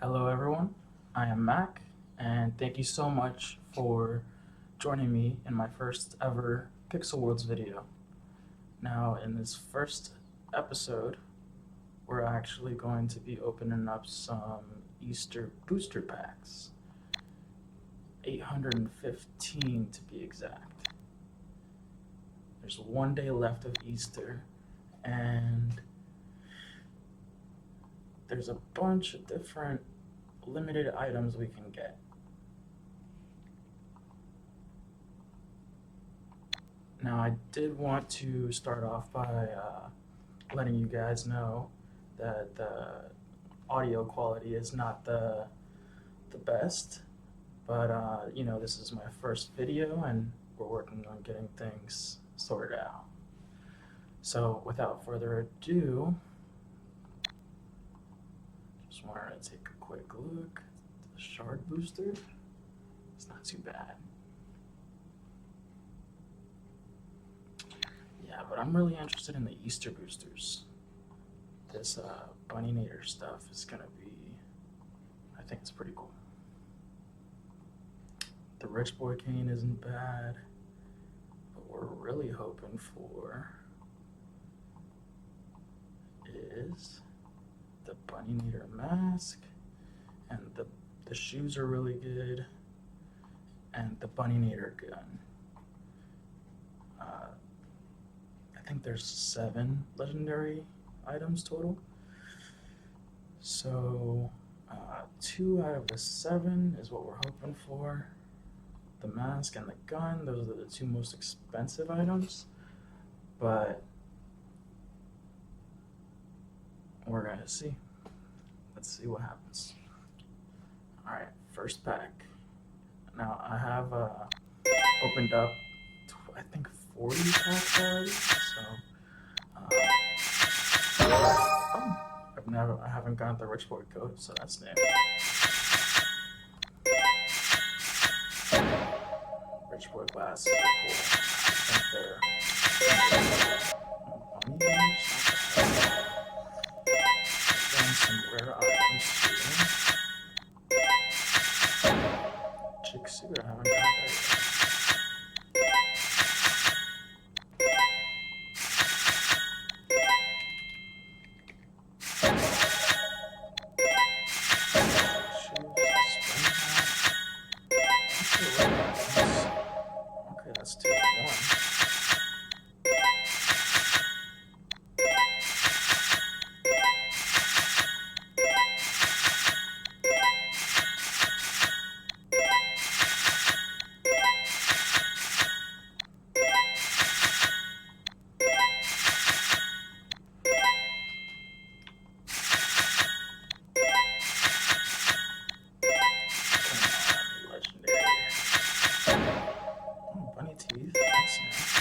Hello, everyone. I am Mac, and thank you so much for joining me in my first ever Pixel Worlds video. Now, in this first episode, we're actually going to be opening up some Easter booster packs. 815 to be exact. There's one day left of Easter, and there's a bunch of different limited items we can get. Now, I did want to start off by letting you guys know that the audio quality is not the best, but this is my first video and we're working on getting things sorted out. So without further ado, just wanted to take a quick look at the shard booster. It's not too bad. Yeah, but I'm really interested in the Easter boosters. This Bunninator stuff is gonna be, I think it's pretty cool. The Rich Boy Cane isn't bad, but we're really hoping for is the Bunninator mask, and the shoes are really good, and the Bunninator gun. I think there's 7 legendary items total. So 2 out of the 7 is what we're hoping for. The mask and the gun, those are the 2 most expensive items, but we're gonna see. Let's see what happens. All right, first pack. Now I have opened up, I think 40 packs already. So, I haven't gotten the Rich Boy coat, so that's new. Rich Boy glasses are cool. I think they're and some rare items too. Chick suit, I haven't got that yet. Okay, that's 2 in 1. Bunny teeth, that's nice.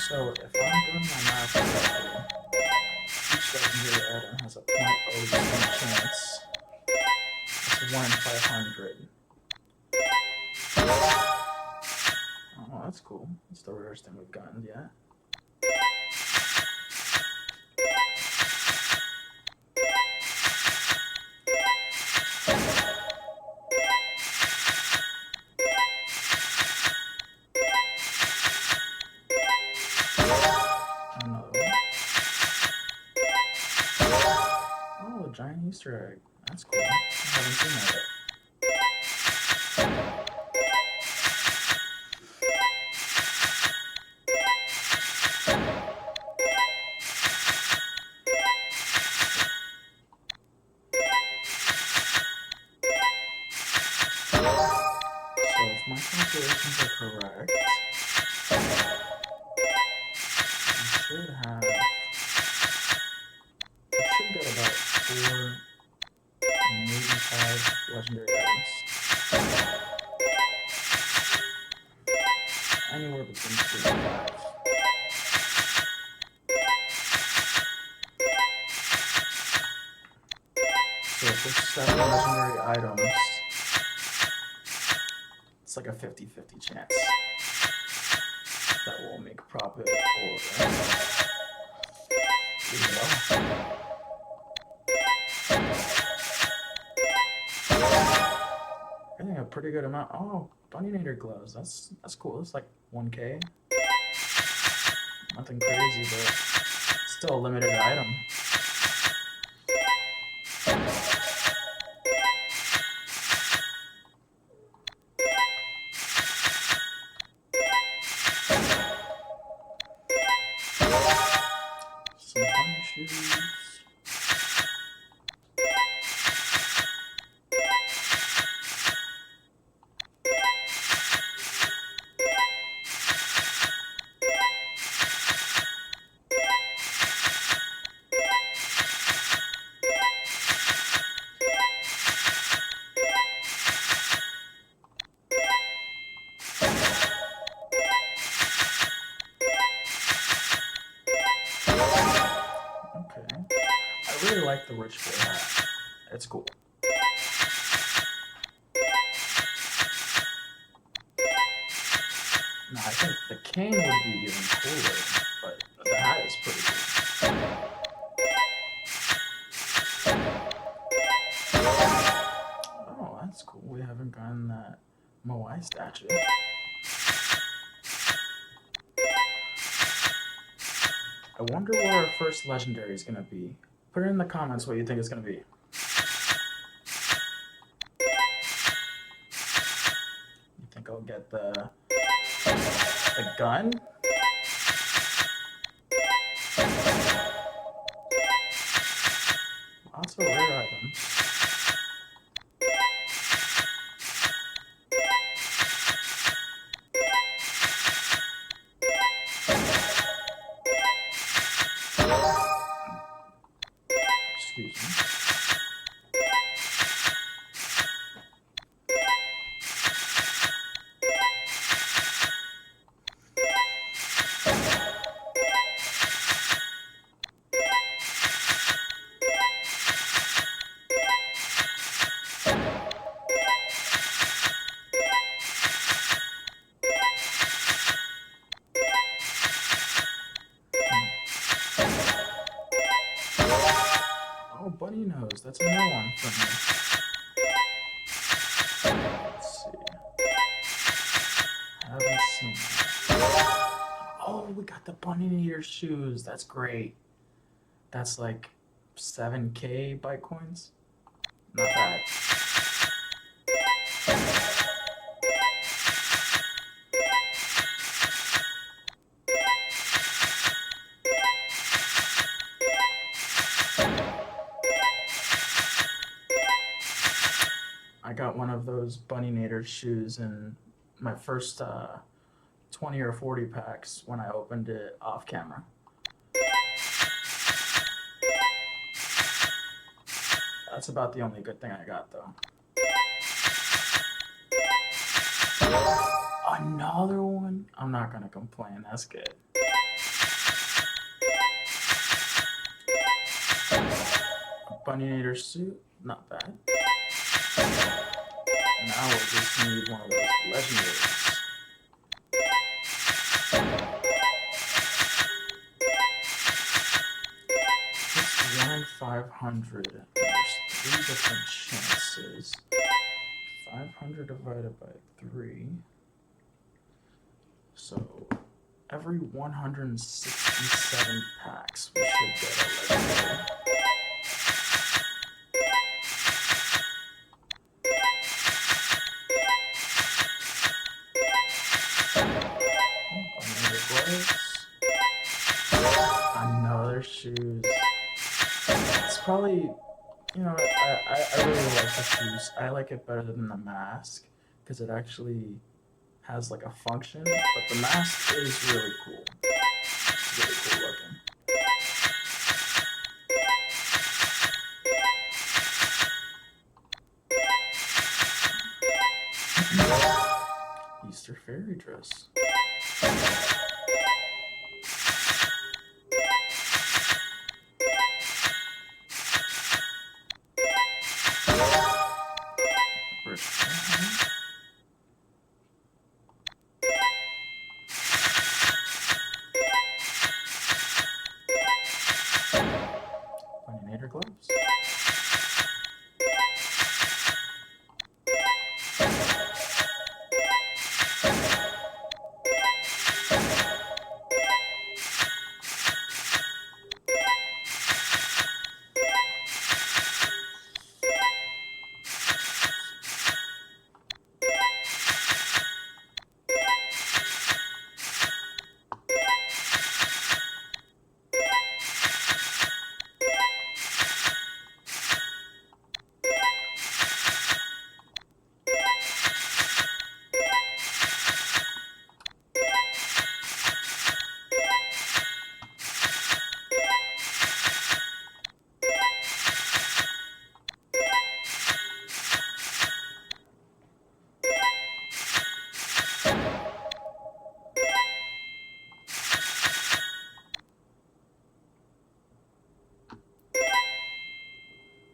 So if I'm doing my math correctly, each legendary item has a 0.0% chance. It's 1 in 500. Oh, that's cool. That's the rarest thing we've gotten yet. Another one. Oh, a giant Easter egg. That's cool. I haven't seen that yet. So if my calculations are correct, we should get about 4, maybe 5 legendary items. Anywhere between 3 and 5. So if there's 7 legendary items, it's like a 50-50 chance. that will make profit or leave it off. I think a pretty good amount. Oh, Bunnynator gloves. That's cool. It's like 1K. Nothing crazy, but still a limited item. Some bunny shoes. Okay. I really like the rich boy hat. It's cool. Now, I think the cane would be even cooler, but the hat is pretty cool. Oh, that's cool. We haven't gotten that Moai statue. I wonder what our first legendary is going to be. Put it in the comments what you think it's going to be. You think I'll get the gun? Lots of rare items. Excuse me. Oh, bunny nose. That's a new one for me. Let's see. I haven't seen that. Oh, we got the Bunnynator shoes. That's great. That's like 7K Bitcoins. Not bad. I got one of those Bunnynator shoes in my first 20 or 40 packs when I opened it off camera. That's about the only good thing I got, though. Another one? I'm not gonna complain. That's good. A Bunnynator suit? Not bad. Now we'll just need one of those legendaries. It's 1 in 500. There's 3 different chances. 500 divided by 3. So every 167 packs, we should get a legendary. Another shoes. It's probably, you know, I really like the shoes. I like it better than the mask because it actually has like a function, but the mask is really cool. It's really cool looking. Easter fairy dress. gloves.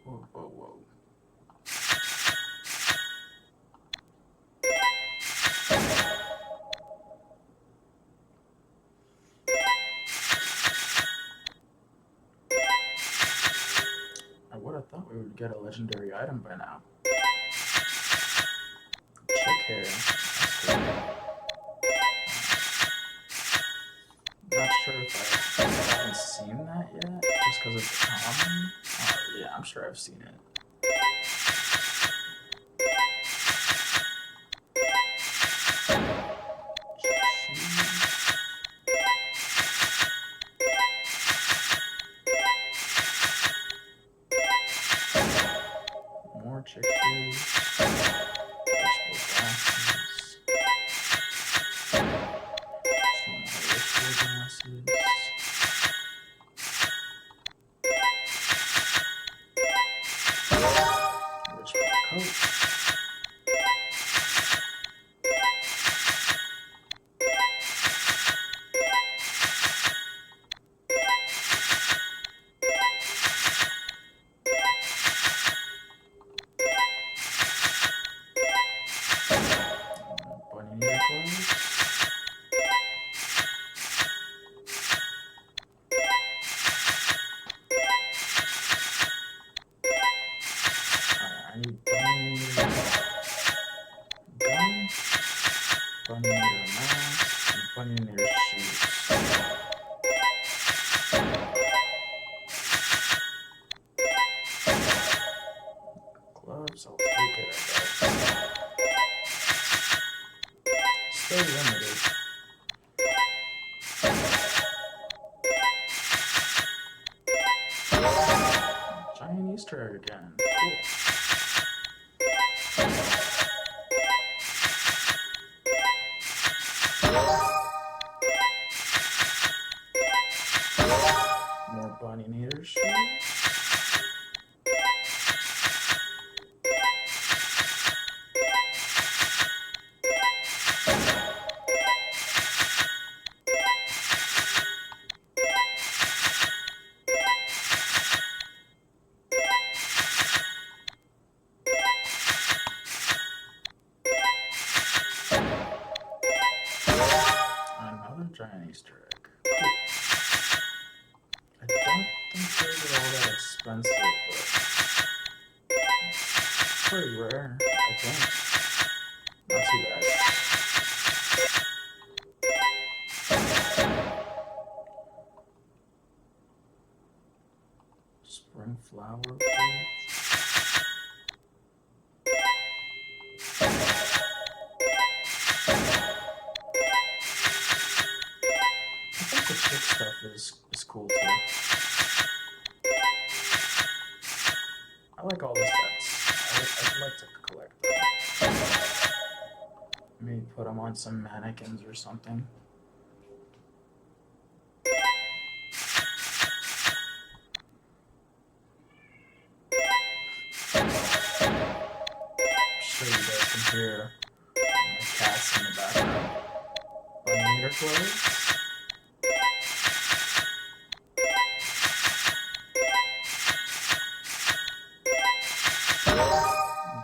Whoa, whoa, whoa. I would have thought we would get a legendary item by now. Chick hair. That's cool. Not sure if I haven't seen that yet, just because it's common. Yeah, I'm sure I've seen it. More chick shoes. Wishful glasses. Some more wishful glasses. Wishful coat. Bunny ear gloves. I need bunny ear gun, bunny ear mask, and bunny ear shoes. Gloves, I'll take it, I guess. Still limited. Giant Easter egg again. Cool. More bunny ear shoes. Another giant Easter egg. Cool. I don't think those are all that expensive, but pretty rare, I think. Not too bad. Spring flower beads. I think the chick stuff is cool too. I like all the sets. I'd like to collect them. Maybe put them on some mannequins or something. I'm sure you guys can hear my cats in the background. Bunny ear clothes.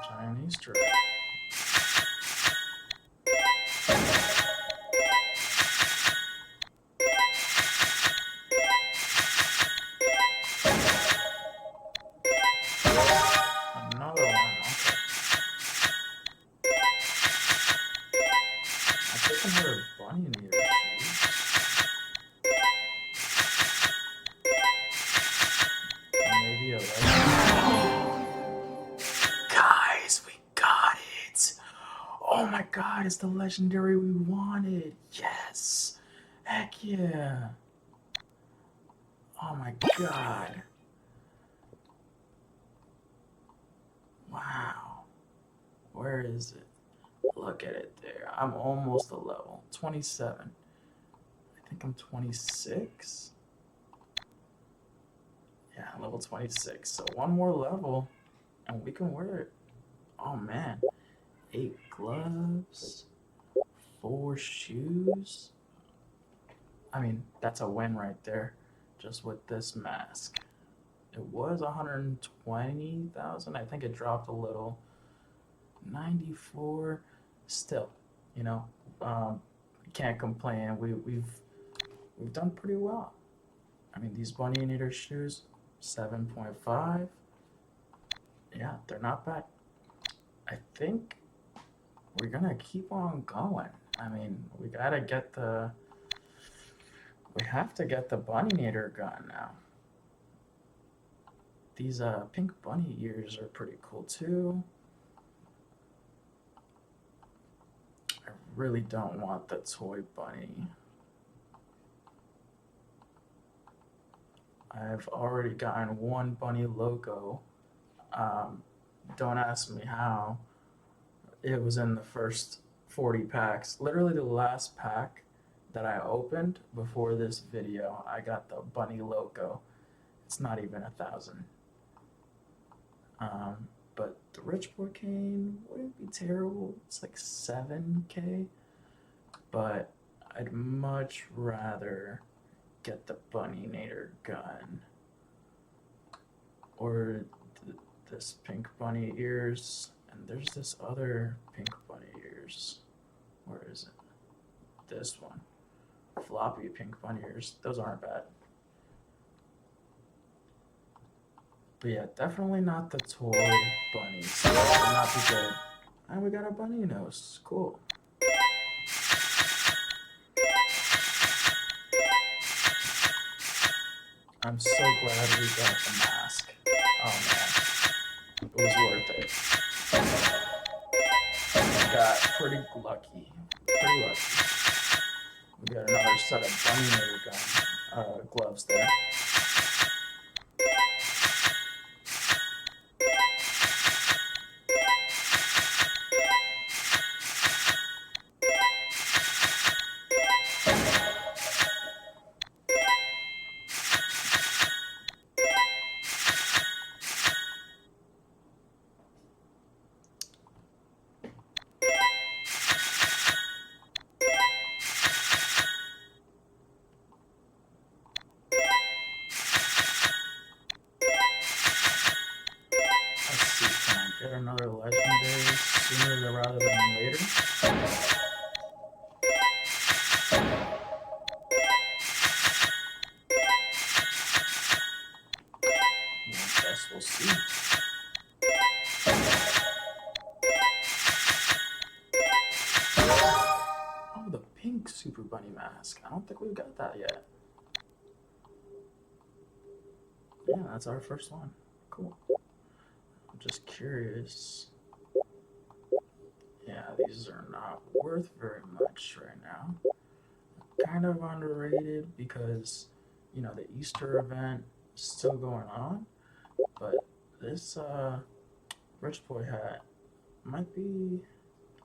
Giant Easter egg. pick another bunny in here. Maybe a legendary. Guys, we got it. Oh my god, it's the legendary we wanted. Yes. Heck yeah. Oh my god. Wow. Where is it? Look at it there. I'm almost a level. 27. I think I'm 26. Yeah, level 26. So one more level and we can wear it. Oh man. 8 gloves. 4 shoes. I mean, that's a win right there. Just with this mask. It was 120,000. I think it dropped a little. 94. Still, you know, can't complain. We've done pretty well. I mean, these Bunny Eater shoes, 7.5. Yeah, they're not bad. I think we're gonna keep on going. I mean, we have to get the Bunny Eater gun now. These pink bunny ears are pretty cool too. I really don't want the toy bunny. I've already gotten one bunny logo. Don't ask me how. It was in the first 40 packs. Literally the last pack that I opened before this video, I got the bunny logo. It's not even 1,000. But the Rich Boy cane wouldn't be terrible. It's like 7K. But I'd much rather get the Bunny Nader gun. Or this pink bunny ears. And there's this other pink bunny ears. Where is it? This one. Floppy pink bunny ears. Those aren't bad. But yeah, definitely not the toy bunnies. That would not be good. And we got a bunny nose. Cool. I'm so glad we got the mask. Oh man, it was worth it. We got pretty lucky. Pretty lucky. We got another set of Bunny Nader gun gloves there. Get another legendary sooner rather than later. I guess we'll see. Oh, the pink Super Bunny mask. I don't think we've got that yet. Yeah, that's our first one. Cool. I'm just curious. Yeah, these are not worth very much right now. Kind of underrated because, you know, the Easter event is still going on. But this Rich Boy hat might be,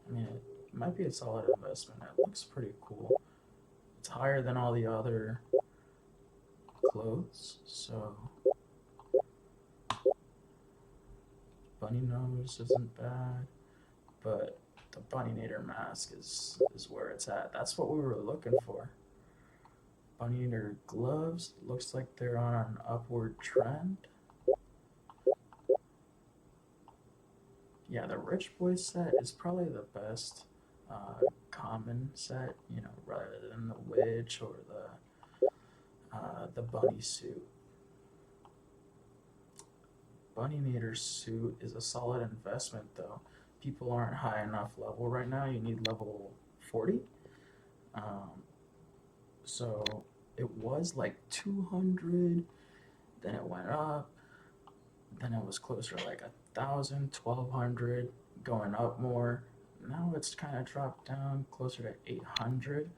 I mean, it might be a solid investment. It looks pretty cool. It's higher than all the other clothes, so bunny nose isn't bad, but the Bunny Nader mask is where it's at. That's what we were looking for. Bunny Nader gloves, looks like they're on an upward trend. Yeah, the Rich Boy set is probably the best common set, you know, rather than the witch or the bunny suit. Bunny Nader's suit is a solid investment though. People aren't high enough level right now. You need level 40. Um, so it was like 200, then it went up, then it was closer to like 1,000, 1,200, going up more. Now it's kind of dropped down closer to 800.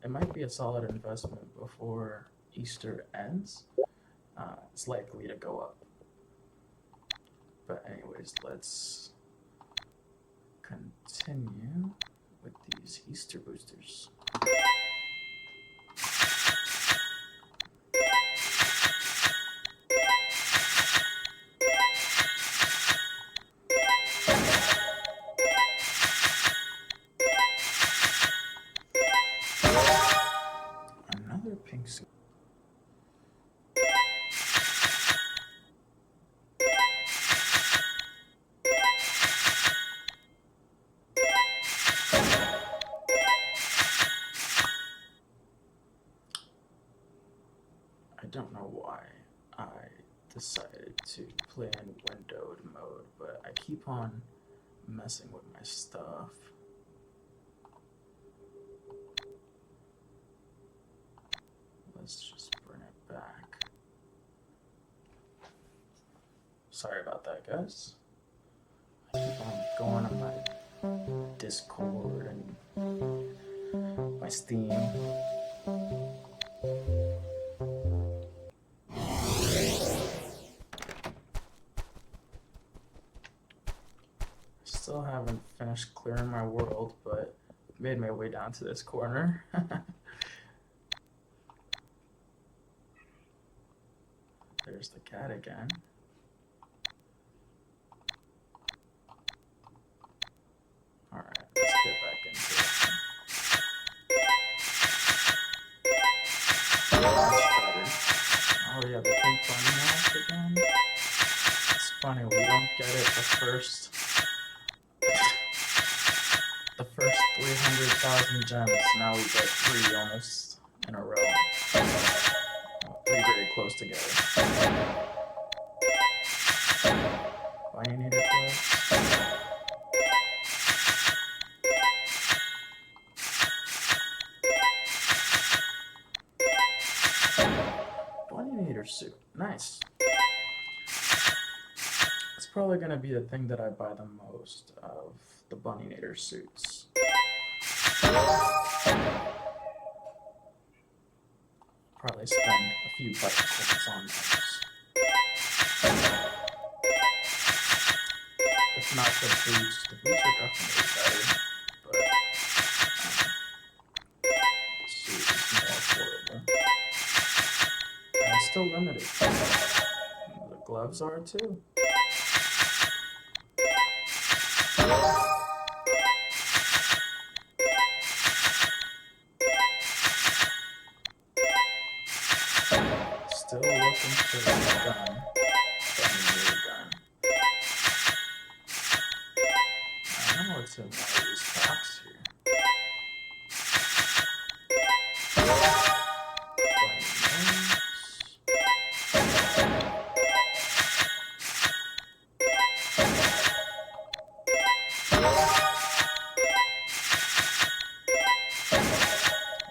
It might be a solid investment before Easter ends. It's likely to go up. But anyways, let's continue with these Easter boosters. Another pink suit. I don't know why I decided to play in windowed mode, but I keep on messing with my stuff. Let's just bring it back. Sorry about that, guys. I keep on going on my Discord and my Steam. Still haven't finished clearing my world, but made my way down to this corner. There's the cat again. Alright, let's get back into it. Oh yeah, the pink bunny mask again. It's funny, we don't get it the first 300,000 gems. Now we get 3 almost in a row. 3 very close together. Why do you need it close? Bunnynator suit. Nice. It's probably going to be the thing that I buy the most of the Bunnynator suits. Probably spend a few bucks coins on those. If not the boots are definitely better, but the suit is more affordable. And it's still limited. The gloves are too. Still looking for the gun. Bunnynator gun. I know it's in one of these packs here.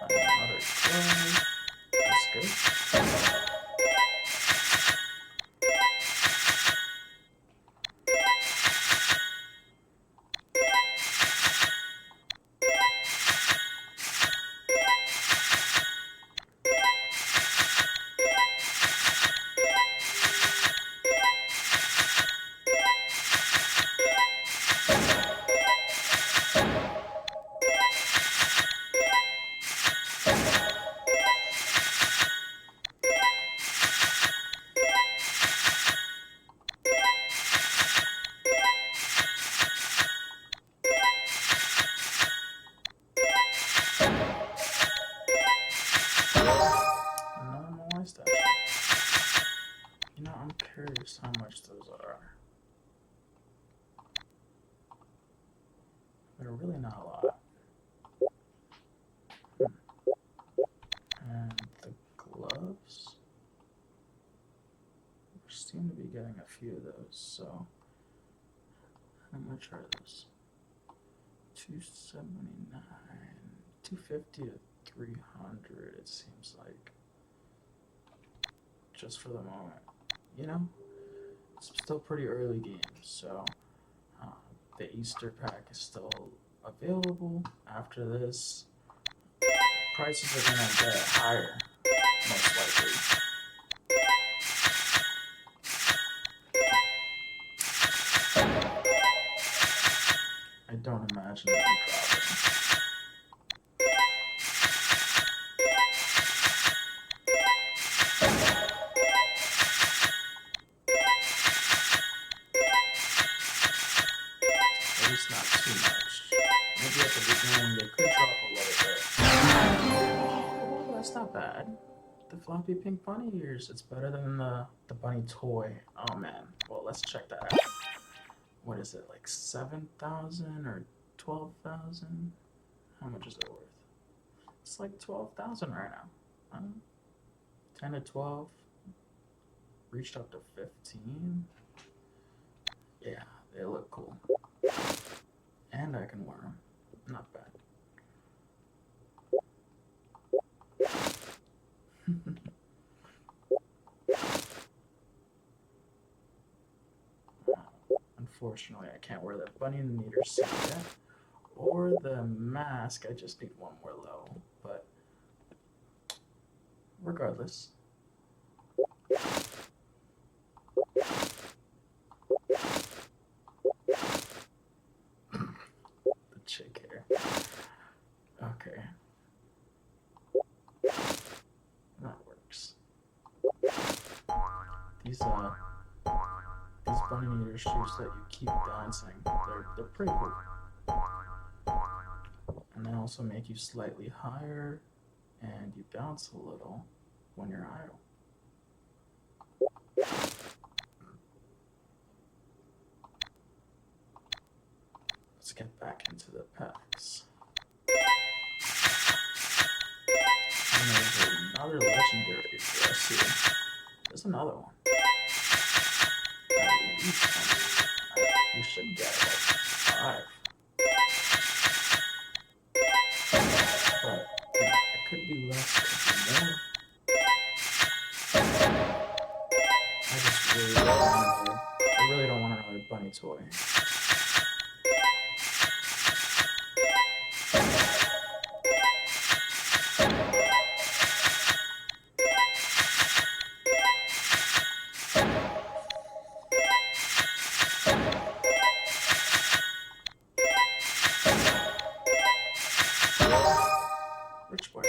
Another glove. That's good. Normal statue. You know, I'm curious how much those are. They're really not a lot. And the gloves. We seem to be getting a few of those, so how much are those? $279. 250 to 300, it seems like, just for the moment. You know, it's still pretty early game, so uh, the Easter pack is still available. After this, prices are gonna get higher, most likely. I don't imagine them dropping. At least not too much. Maybe at the beginning they could drop a little bit. Oh, that's not bad. The floppy pink bunny ears. It's better than the bunny toy. Oh man. Well, let's check that out. What is it, like 7,000 or 12,000? How much is it worth? It's like 12,000 right now. 10 to 12. Reached up to 15. Yeah, they look cool. And I can wear them. Not bad. Unfortunately, I can't wear the bunny meter suit yet. Or the mask. I just need one more low. But regardless. The chick hair. Okay. That works. These bunny eater shoes that you keep bouncing, they're pretty cool. And they also make you slightly higher and you bounce a little when you're idle. Let's get back into the packs. And there's another legendary dress here. There's another one. At least one. We should get like 5. But yeah, it could be less, it could be more. I really don't want another bunny toy. Which way?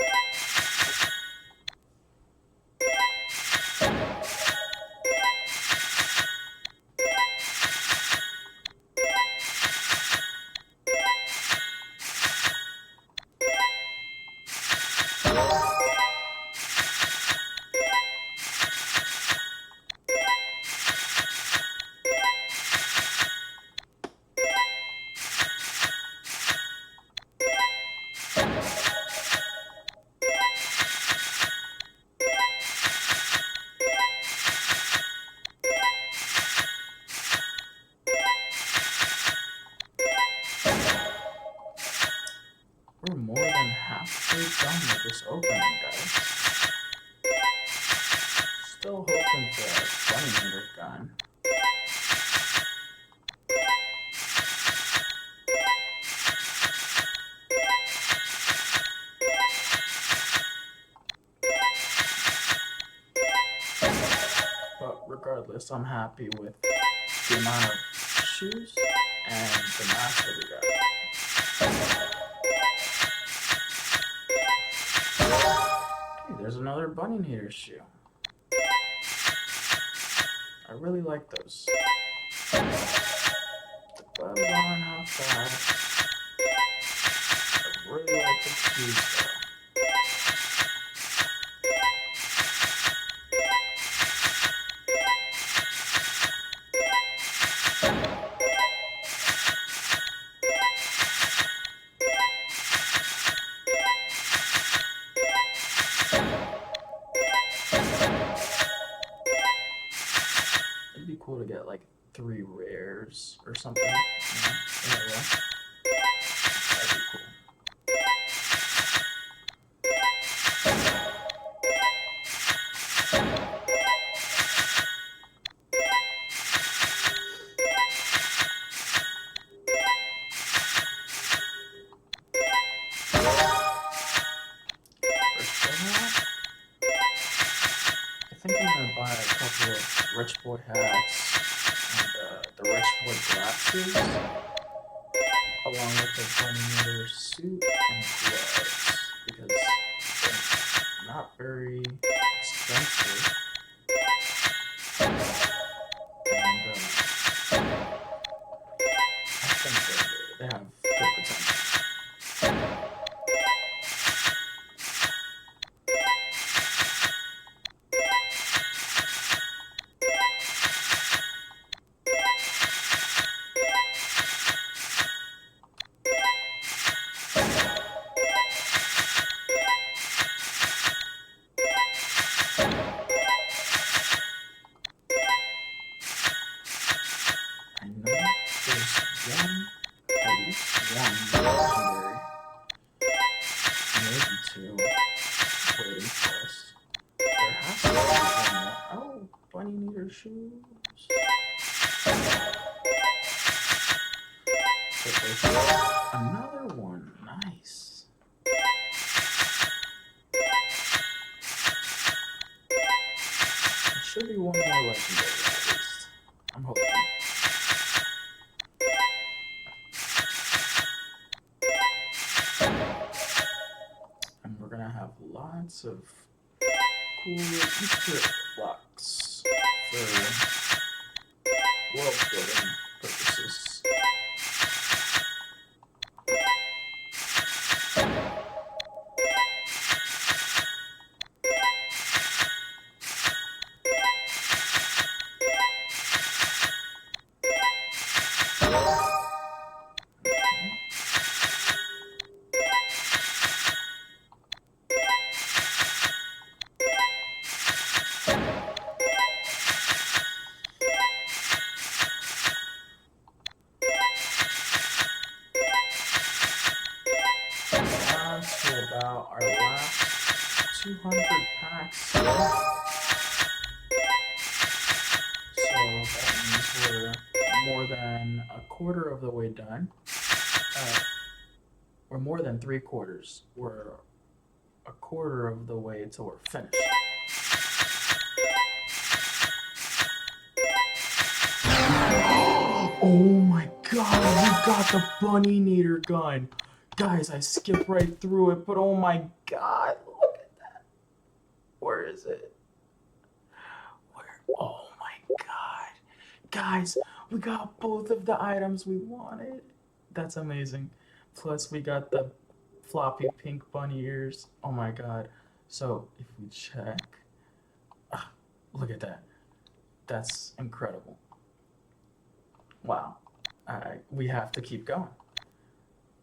We're more than halfway done with this opening, guys. Still hoping for a bunny meter gun. But regardless, I'm happy with the amount of shoes and the mask that we got. Okay, there's another bunny eater shoe. I really like those. The gloves aren't half bad. I really like the shoes though. It'd be cool to get like 3 rares or something. You know, in a row. That'd be cool. gonna buy a couple of Rich Boy hats and the Rich Boy glasses, along with the Bunny Meter suit and gloves, because they're not very expensive. And I think they have good potential. I know there's at least one legendary, maybe two, waiting for us. There has to be one more. Oh, Bunny Meter shoes. But there's another one. Nice. There should be one more legendary at least. I'm hoping. And we're gonna have lots of cool Easter blocks for world building purposes. On to about our last 200 packs. So that means we're more than a quarter of the way done. We're more than 3/4. We're a quarter of the way till we're finished. Oh my god, we got the Bunny Meter gun. Guys, I skipped right through it, but oh my god, look at that. Where is it? Where? Oh my god. Guys, we got both of the items we wanted. That's amazing. Plus, we got the floppy pink bunny ears. Oh my god. So, if we check. Look at that. That's incredible. Wow. We have to keep going.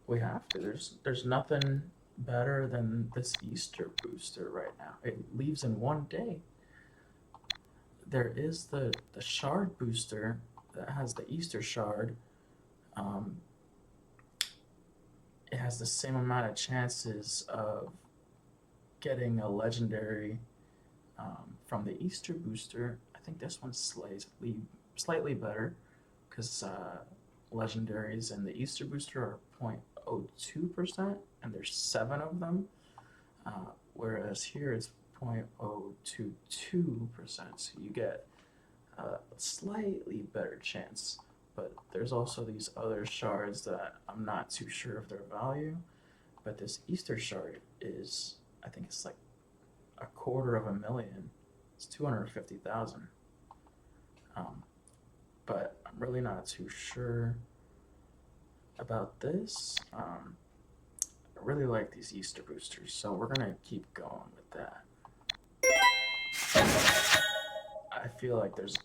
We have to. There's nothing better than this Easter booster right now. It leaves in one day. There is the shard booster that has the Easter shard. It has the same amount of chances of getting a legendary from the Easter booster. I think this one's slightly better because legendaries and the Easter booster are 0.02%, and there's 7 of them, whereas here it's 0.022%, so you get a slightly better chance. But there's also these other shards that I'm not too sure of their value, but this Easter shard is, I think it's like 250,000. It's 250,000. But I'm really not too sure about this. I really like these Easter boosters, so we're gonna keep going with that. I feel like there's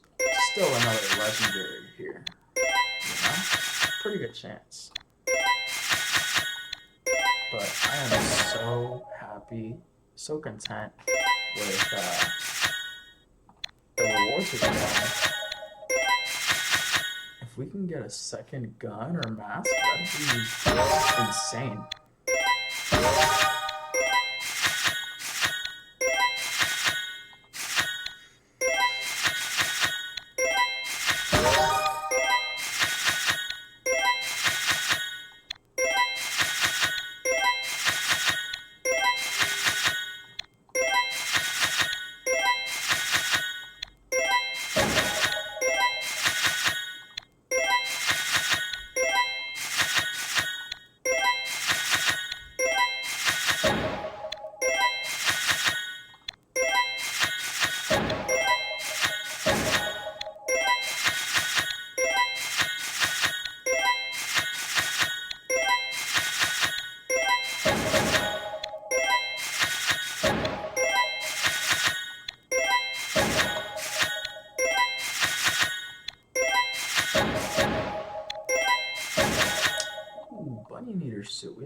still another legendary here. You know? Pretty good chance. But I am so happy, so content with the rewards we've gotten. If we can get a second gun or mask, that'd be insane.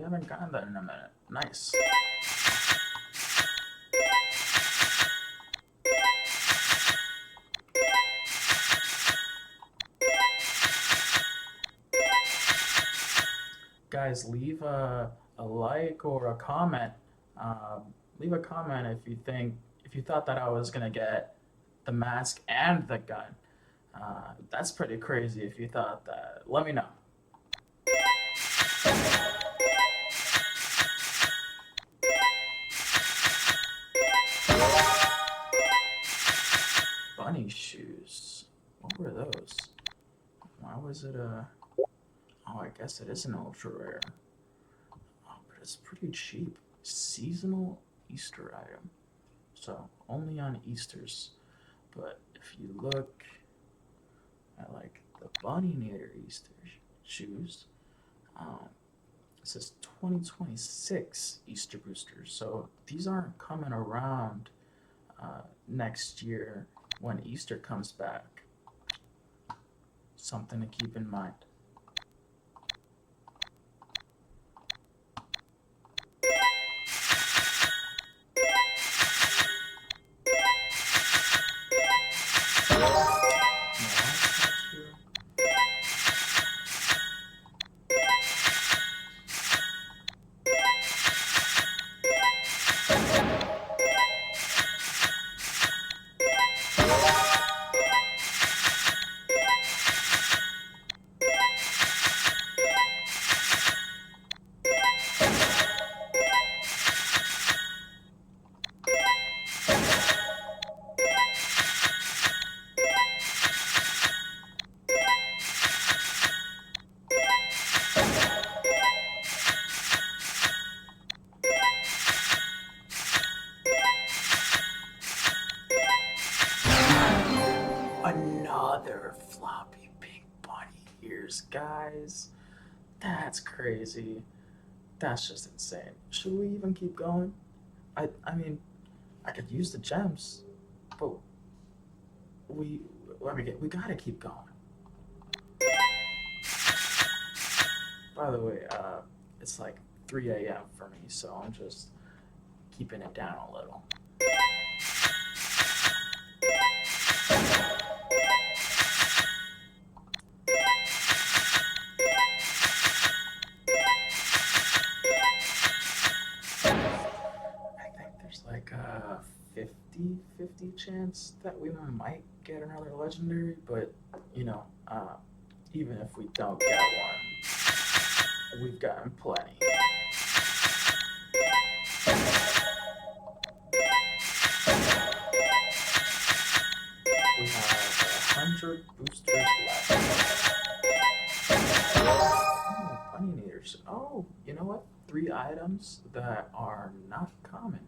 we haven't gotten that in a minute. Nice. Guys, leave a like or a comment. Leave a comment if you thought that I was gonna get the mask and the gun. That's pretty crazy if you thought that. Let me know. Bunny shoes. What were those? Why was it a... Oh, I guess it is an ultra rare. Oh, but it's pretty cheap. Seasonal Easter item. So, only on Easters. But if you look at like the Bunny Nader Easter shoes, it says 2026 Easter boosters. So these aren't coming around next year when Easter comes back. Something to keep in mind. Another floppy pink bunny ears, guys. That's crazy. That's just insane. Should we even keep going? I mean, I could use the gems, but we we gotta keep going. By the way, it's like 3 a.m. for me, so I'm just keeping it down a little. I think there's like a 50-50 chance that we might get another legendary, but you know, even if we don't get one, we've gotten plenty. We have 100 boosters left. Oh, bunny naders. Oh, you know what? 3 items that are not common.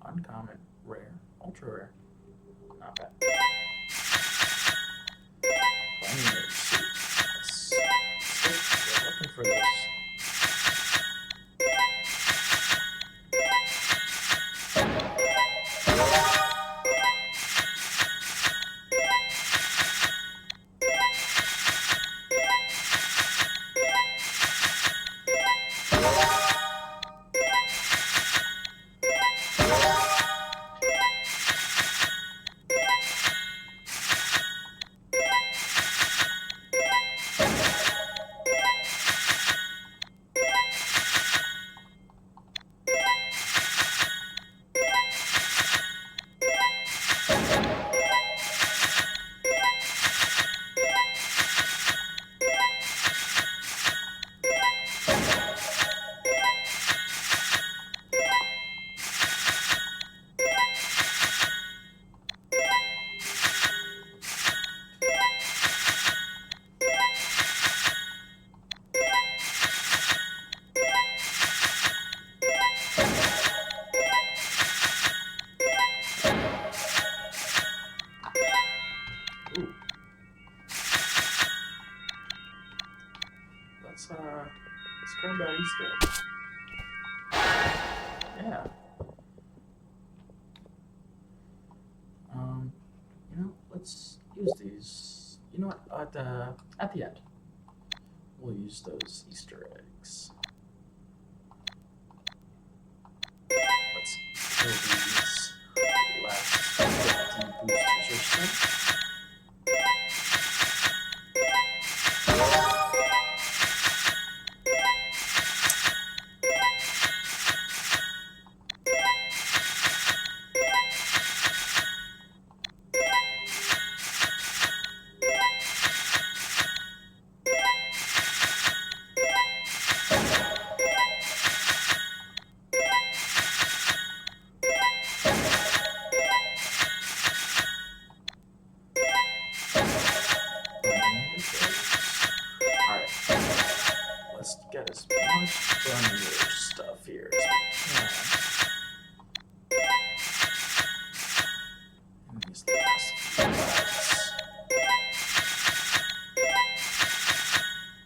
Uncommon, rare, ultra rare. Not bad. Bunny nader suit. We're looking for those. Ooh. Let's grab that Easter egg. Yeah. You know, let's use these. You know what? At the end, we'll use those Easter eggs. Let's get as much funnier stuff here as we can. In these last few minutes.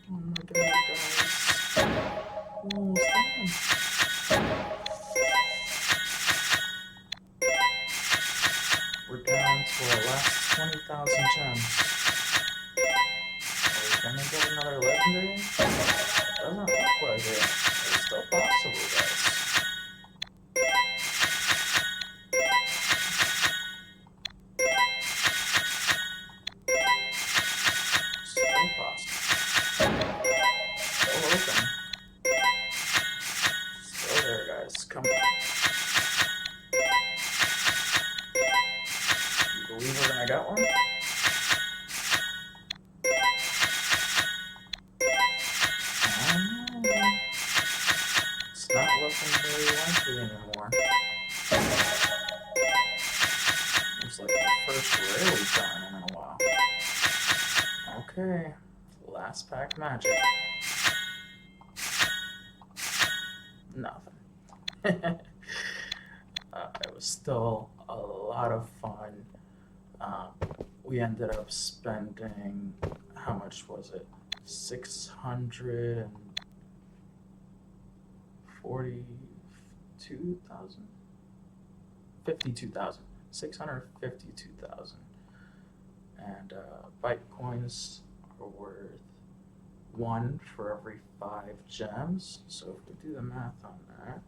Oh my god, guys. Almost done. We're down to our last 20,000 gems. Are we gonna get another legendary? Doesn't look like it. It's still possible, guys. Still possible. Still open. Still there, guys. Come on. You believe we're gonna get one? It's not looking very likely anymore. Looks like the first rare we've gotten in a while. Okay, last pack magic. Nothing. It was still a lot of fun. We ended up spending, how much was it? 642,000? 52,000. 652,000. And Bitcoins are worth 1 for every 5 gems. So if we do the math on that,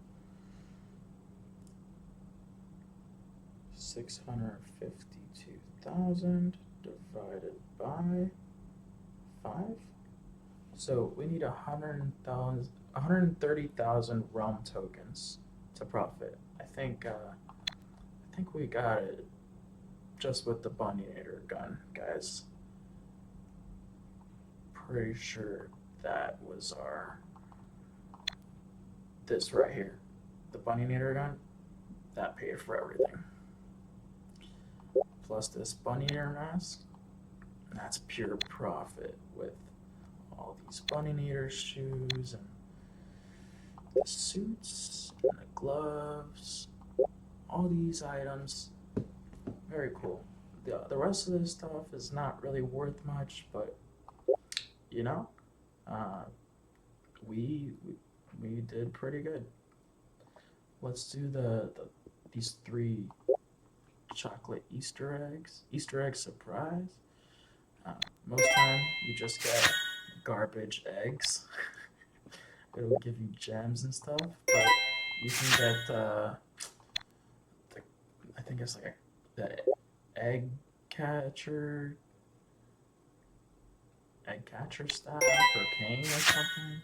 652,000 divided by 5. So we need 130,000 realm tokens to profit. I think we got it just with the Bunnyinator gun, guys. Pretty sure that was this right here. The Bunnyinator gun, that paid for everything. Plus this Bunnyinator mask, and that's pure profit with all these Bunnyinator shoes and the suits and the gloves, all these items. Very cool. The rest of this stuff is not really worth much, but you know, we did pretty good. Let's do these 3 chocolate Easter eggs. Easter egg surprise. Most time you just get garbage eggs. It'll give you gems and stuff, but you can get I think it's like the egg catcher staff or cane or something.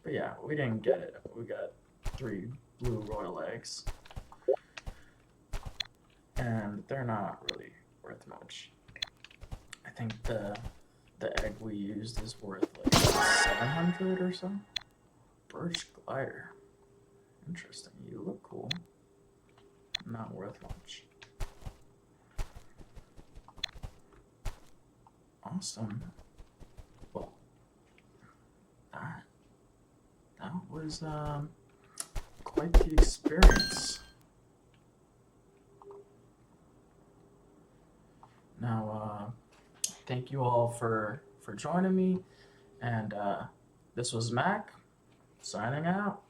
But yeah, we didn't get it. We got 3 blue royal eggs, and they're not really worth much. I think the egg we used is worth like 700 or so. Birch glider. Interesting. You look cool. Not worth much. Awesome. Well, that was quite the experience. Now, thank you all for joining me, and this was Mac signing out.